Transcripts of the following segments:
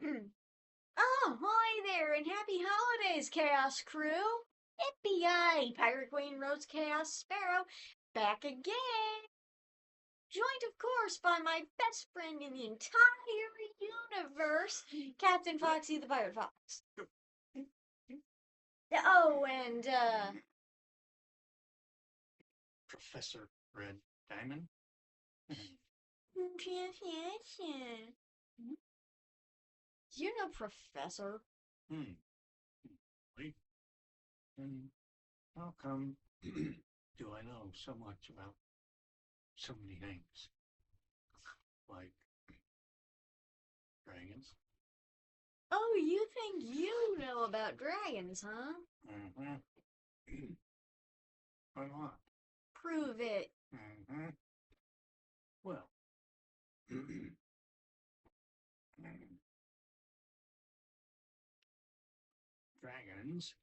Oh, hi there, and happy holidays, Chaos Crew! Yippee-yay! Pirate Queen Rose Chaos Sparrow, back again! Joined, of course, by my best friend in the entire universe, Captain Foxy the Pirate Fox. Oh, and, Professor Red Diamond. Professor. You know Professor? Wait. And how come do I know so much about so many things? Like dragons? Oh, you think you know about dragons, huh? Mm-hmm. Why not? Prove it. Mm-hmm. Well. Dragons.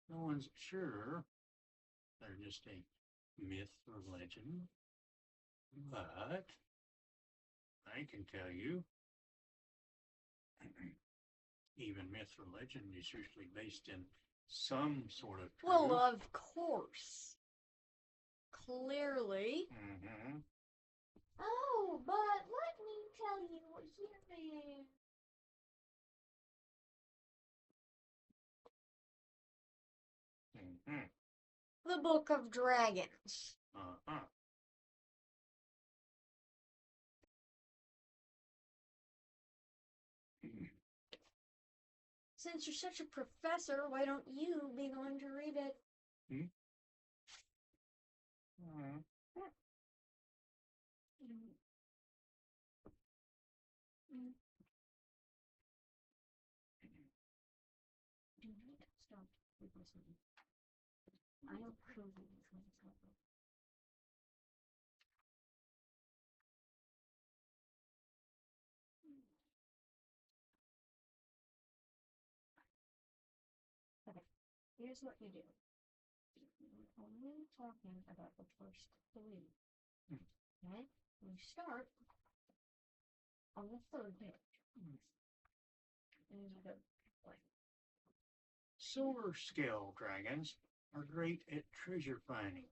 No one's sure. They're just a myth or legend. But I can tell you, even myth or legend is usually based in some sort of truth. Well, of course. Clearly. Mm-hmm. Oh, but let me tell you here. Mm-hmm. The Book of Dragons. Uh-huh. Since you're such a professor, why don't you be the one to read it? Hmm? Mm-hmm. Stop. I approve of this. Okay, here's what you do. We're only talking about the first three. Okay? You start on the third page. And you go like Silver scale dragons are great at treasure finding,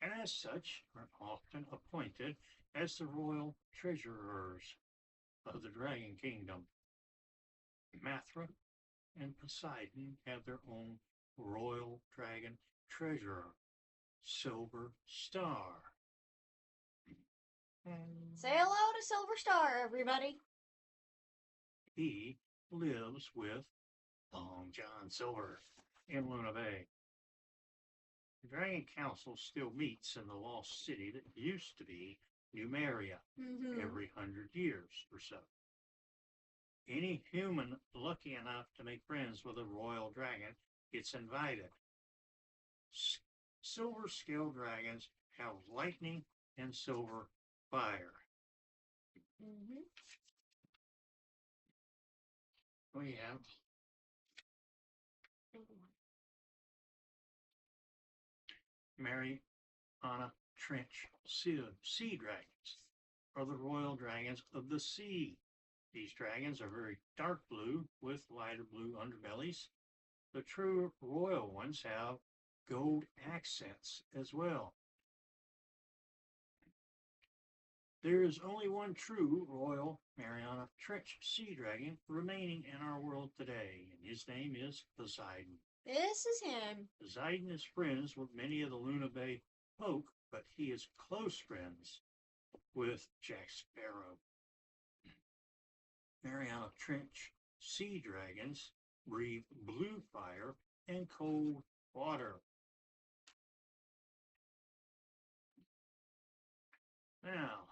and as such are often appointed as the royal treasurers of the Dragon Kingdom. Mathra and Poseidon have their own royal dragon treasurer, Silver Star. say hello to Silver Star, everybody. He lives with Long John Silver in Luna Bay. The Dragon Council still meets in the lost city that used to be Numeria every 100 years or so. Any human lucky enough to make friends with a royal dragon gets invited. Silver scale dragons have lightning and silver fire. We have Mariana Trench sea dragons are the royal dragons of the sea. These dragons are very dark blue with lighter blue underbellies. The true royal ones have gold accents as well. There is only one true royal Mariana Trench sea dragon remaining in our world today, and his name is Poseidon. This is him. Poseidon is friends with many of the Luna Bay folk, but he is close friends with Jack Sparrow. Mariana Trench sea dragons breathe blue fire and cold water. Now,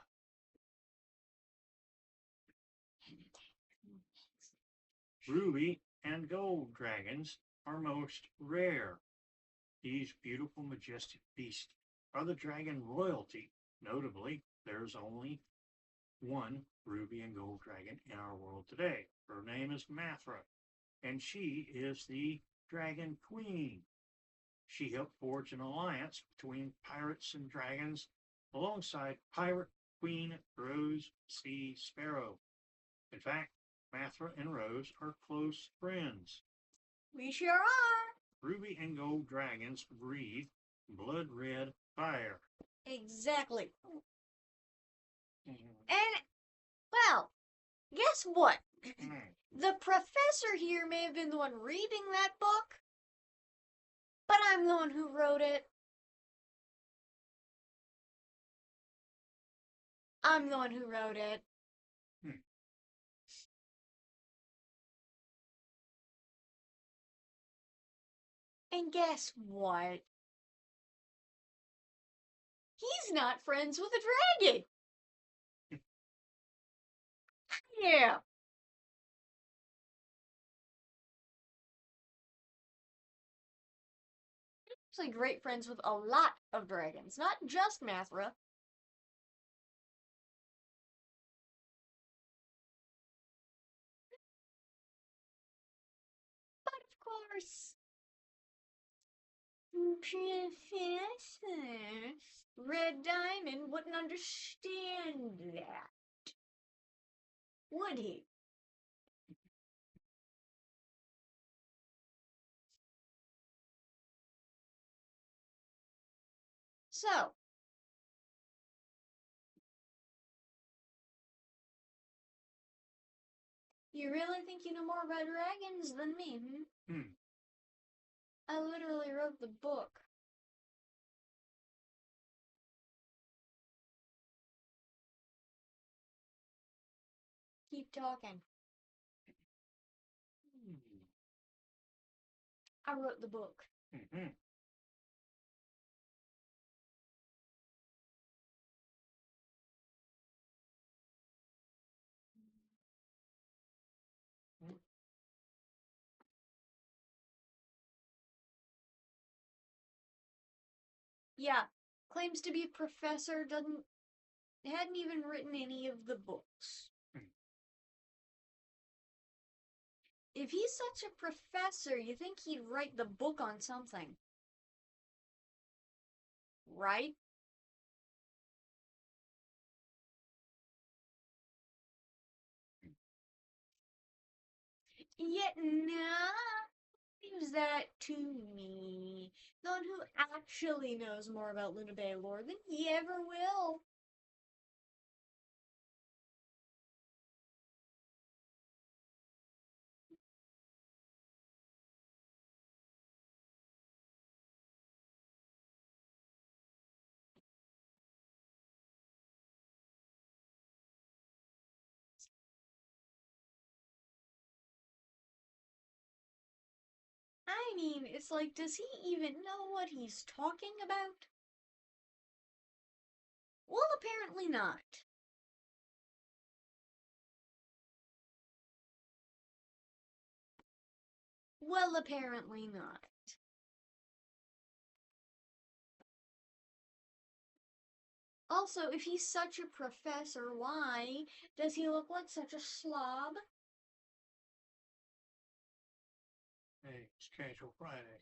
ruby and gold dragons are most rare. These beautiful, majestic beasts are the dragon royalty. Notably, there's only one ruby and gold dragon in our world today. Her name is Mathra, and she is the Dragon Queen. She helped forge an alliance between pirates and dragons alongside pirate Queen Rose Sea Sparrow. In fact, Mathra and Rose are close friends. We sure are. Ruby and gold dragons breathe blood red fire. Exactly. And, well, guess what? The professor here may have been the one reading that book, but I'm the one who wrote it. I'm the one who wrote it. And guess what? He's not friends with a dragon. Yeah. Actually great friends with a lot of dragons, not just Mathra. But of course, Professor Red Diamond wouldn't understand that, would he? So, you really think you know more about dragons than me, hmm? I literally wrote the book. Keep talking. I wrote the book. Yeah, claims to be a professor, hadn't even written any of the books. If he's such a professor, you think he'd write the book on something. Right? Yet now leaves that to me, the one who actually knows more about Luna Bay lore than he ever will. I mean, it's like, does he even know what he's talking about? Well, apparently not. Well, apparently not. Also, if he's such a professor, why does he look like such a slob? Hey, it's Casual Friday.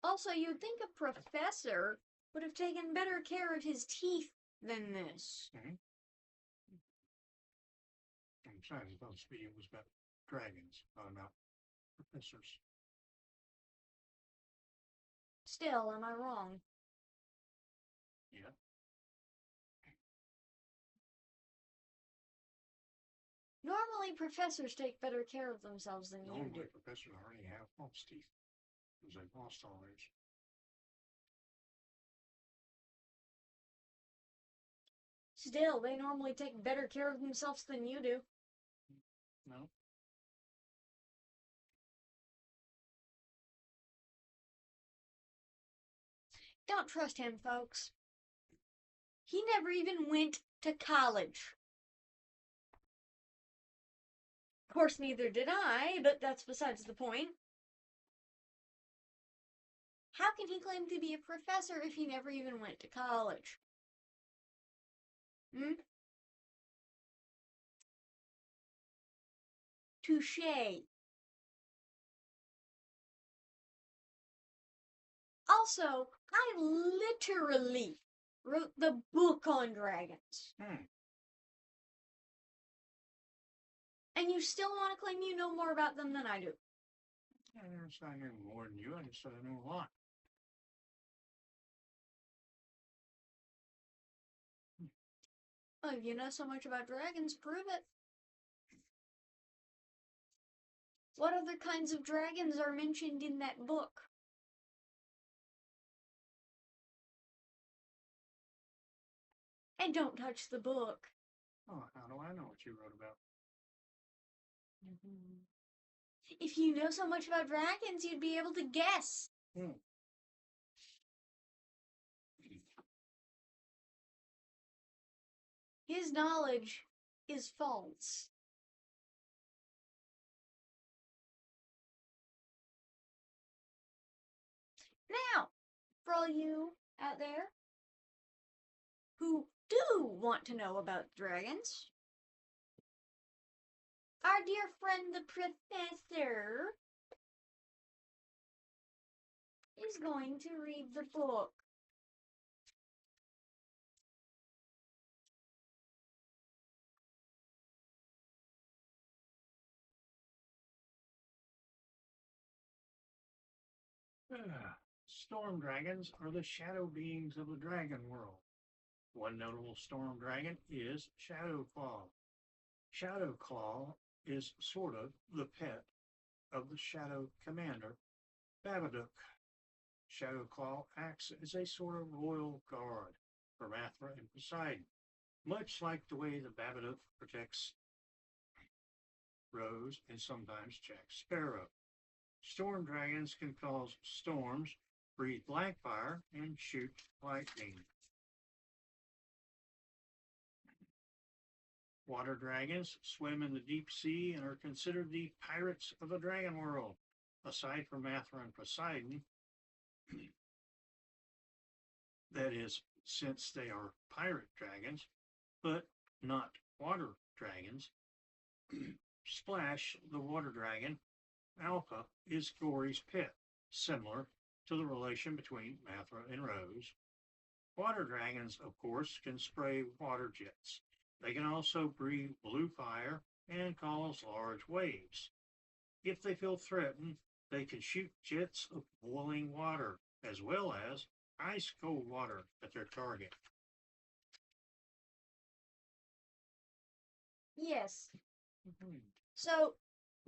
Also, you'd think a professor would have taken better care of his teeth than this. And besides, I thought this video was about dragons, not about professors. Still, am I wrong? Yeah. Normally, professors take better care of themselves than you do. Normally, professors already have false teeth because they've lost all theirs. Still, they normally take better care of themselves than you do. No. Don't trust him, folks. He never even went to college. Of course, neither did I, but that's besides the point. How can he claim to be a professor if he never even went to college? Touché. Also, I literally wrote the book on dragons. And you still want to claim you know more about them than I do. I knew more than you. I just said I knew a lot. Well, if you know so much about dragons, prove it. What other kinds of dragons are mentioned in that book? And don't touch the book. Oh, how do I know what you wrote about? If you know so much about dragons, you'd be able to guess. His knowledge is false. Now, for all you out there who do want to know about dragons, our dear friend the professor is going to read the book. Storm dragons are the shadow beings of the dragon world. One notable storm dragon is Shadowclaw. Shadowclaw is sort of the pet of the shadow commander, Babadook. Shadowclaw acts as a sort of royal guard for Mathra and Poseidon, much like the way the Babadook protects Rose and sometimes Jack Sparrow. Storm dragons can cause storms, breathe black fire, and shoot lightning. Water dragons swim in the deep sea and are considered the pirates of the dragon world. Aside from Mathra and Poseidon, that is, since they are pirate dragons, but not water dragons, Splash, the water dragon, Alpha, is Gory's pet, similar to the relation between Mathra and Rose. Water dragons, of course, can spray water jets. They can also breathe blue fire and cause large waves. If they feel threatened, they can shoot jets of boiling water, as well as ice cold water at their target. Yes. So,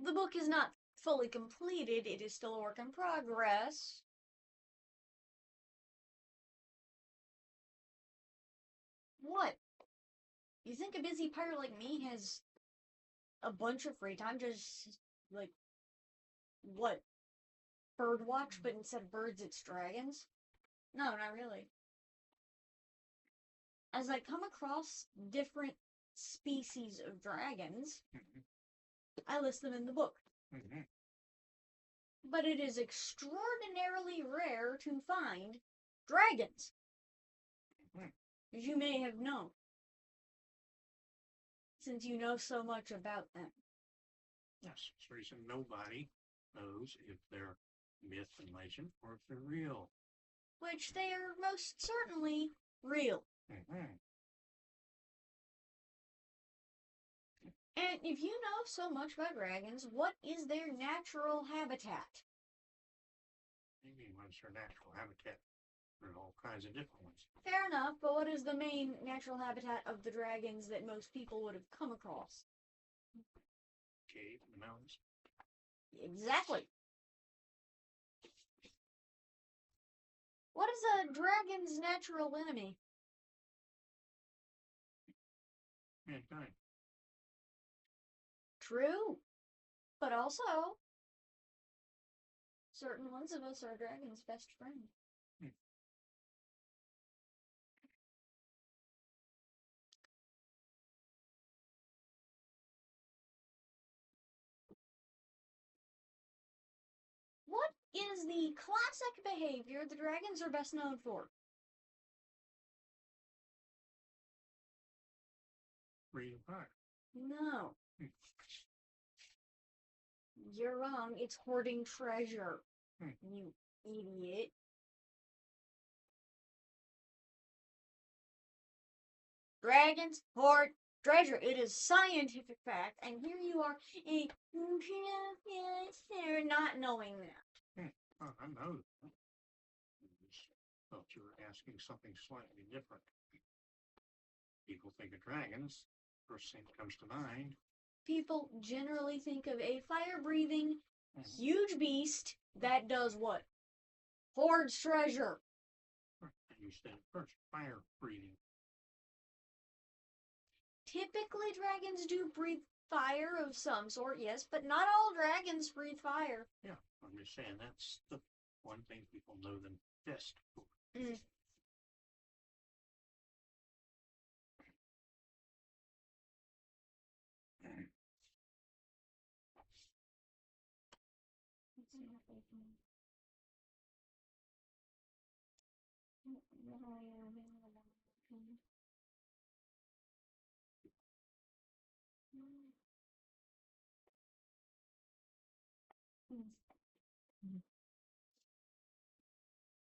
the book is not fully completed. It is still a work in progress. What? You think a busy pirate like me has a bunch of free time just, like, what? Bird watch, but instead of birds, it's dragons? No, not really. As I come across different species of dragons, I list them in the book. But it is extraordinarily rare to find dragons, as you may have known, since you know so much about them. Yes, it's the reason nobody knows if they're myth and legend or if they're real. Which they are most certainly real. And if you know so much about dragons, what is their natural habitat? What do you mean, what's their natural habitat? There are all kinds of different ones. Fair enough, but what is the main natural habitat of the dragons that most people would have come across? Cave in the mountains. Exactly. What is a dragon's natural enemy? Mankind. True. But also, certain ones of us are a dragon's best friend. What is the classic behavior the dragons are best known for? Breathing fire. No. You're wrong. It's hoarding treasure. You idiot. Dragons hoard treasure. It is scientific fact, and here you are, not knowing that. Oh, I know that. I just thought you were asking something slightly different. People think of dragons. First thing that comes to mind. People generally think of a fire-breathing, Mhm. huge beast that does what? Hoards treasure. And you said first, fire breathing. Typically, dragons do breathe fire of some sort, yes, but not all dragons breathe fire. Yeah, I'm just saying that's the one thing people know them best for. Mm.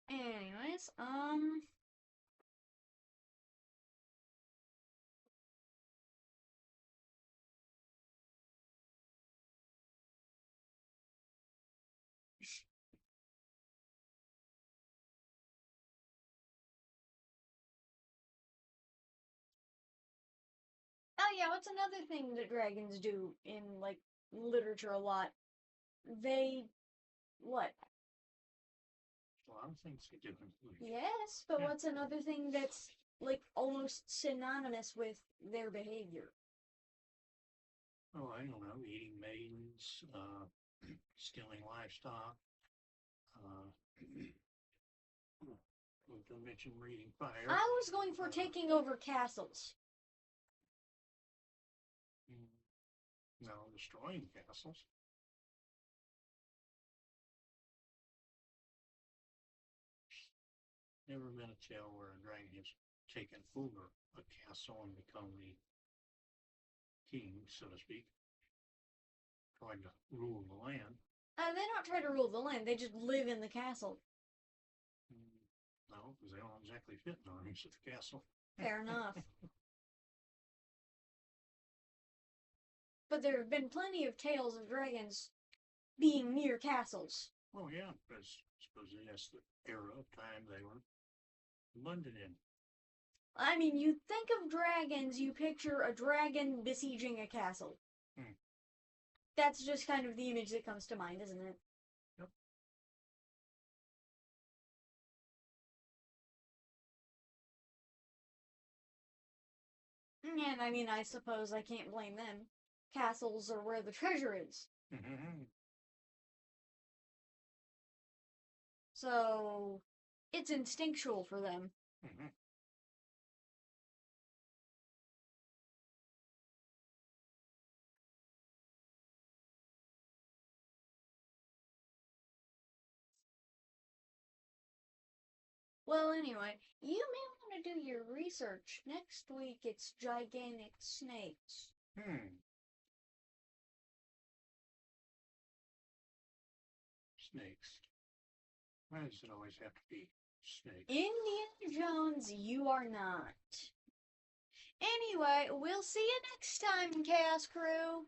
Anyways, oh yeah, what's another thing that dragons do in like literature a lot? They what? A lot of things they do include. Yes, but Yeah. what's another thing that's like almost synonymous with their behavior? Oh, I don't know, eating maidens, stealing livestock, uh, don't mention breathing fire. I was going for taking over castles. No, destroying castles. Never been a tale where a dragon has taken over a castle and become the king, so to speak, trying to rule the land. They don't try to rule the land; they just live in the castle. No, because they don't exactly fit in the rooms of the castle. Fair enough. But there have been plenty of tales of dragons being near castles. Well, yeah, because supposedly that's the era of time they were abundant in. I mean, you think of dragons, you picture a dragon besieging a castle. Hmm. That's just kind of the image that comes to mind, isn't it? Yep. And I mean, I suppose I can't blame them. Castles are where the treasure is. So, it's instinctual for them. Well, anyway, you may want to do your research. Next week it's gigantic snakes. Snakes. Why does it always have to be snakes? Indiana Jones, you are not. Anyway, we'll see you next time, Chaos Crew.